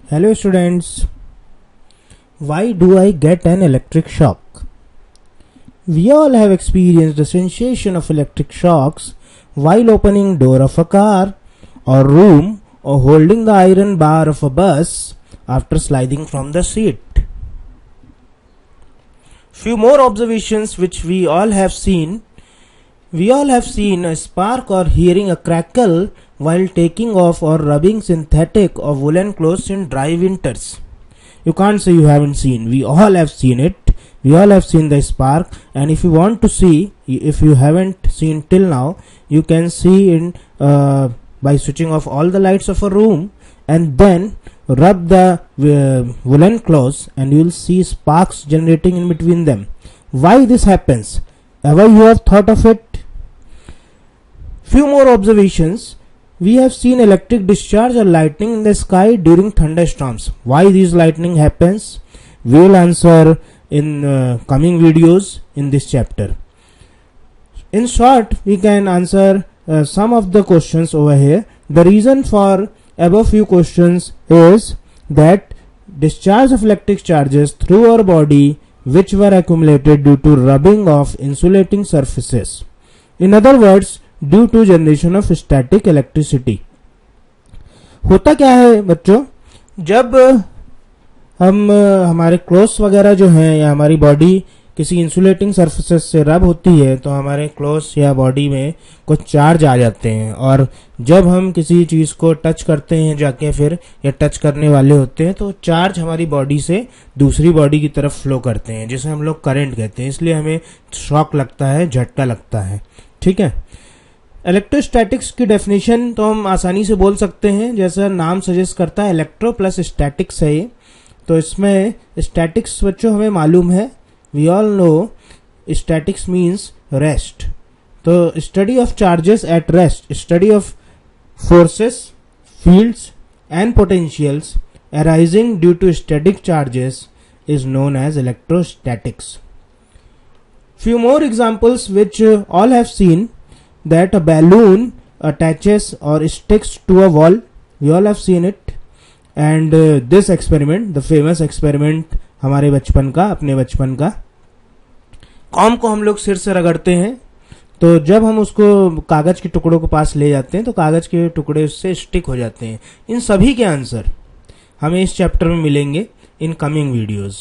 Hello students, why do I get an electric shock? We all have experienced the sensation of electric shocks while opening door of a car or room or holding the iron bar of a bus after sliding from the seat. Few more observations which we all have seen. We all have seen a spark or hearing a crackle while taking off or rubbing synthetic or woolen clothes in dry winters. You can't say you haven't seen. We all have seen it. We all have seen the spark, and if you want to see, if you haven't seen till now, you can see in by switching off all the lights of a room and then rub the woolen clothes, and you will see sparks generating in between them. Why this happens? Ever you have thought of it? Few more observations. We have seen electric discharge or lightning in the sky during thunderstorms. Why this lightning happens? We will answer in coming videos in this chapter. In short, we can answer some of the questions over here. The reason for above few questions is that discharge of electric charges through our body which were accumulated due to rubbing of insulating surfaces. In other words, due to generation of static electricity. होता क्या है बच्चों, जब हम हमारे clothes वगैरह जो हैं या हमारी बॉडी किसी इंसुलेटिंग सरफेसेस से रब होती है तो हमारे क्लोथ्स या बॉडी में कुछ चार्ज आ जाते हैं, और जब हम किसी चीज़ को टच करते हैं जाके फिर या टच करने वाले होते हैं तो चार्ज हमारी बॉडी से दूसरी बॉडी की तरफ फ्लो करते हैं, जिसे हम लोग करंट कहते हैं. इसलिए हमें शॉक लगता है, झटका लगता है. ठीक है. इलेक्ट्रोस्टैटिक्स की डेफिनेशन तो हम आसानी से बोल सकते हैं, जैसा नाम सजेस्ट करता है इलेक्ट्रो प्लस स्टैटिक्स है ये. तो इसमें स्टैटिक्स बच्चों हमें मालूम है, we all know statics means rest. तो study of charges at rest, study of forces, fields and potentials arising due to static charges is known as electrostatics. Few more examples which all have seen, that a balloon attaches or sticks to a wall. We all have seen it. And this experiment, the famous experiment हमारे बचपन का, अपने बचपन का, com को हम लोग सिर से रगड़ते हैं तो जब हम उसको कागज के टुकड़ों के पास ले जाते हैं तो कागज के टुकड़े उससे स्टिक हो जाते हैं. इन सभी के आंसर हमें इस चैप्टर में मिलेंगे इन कमिंग वीडियोज़.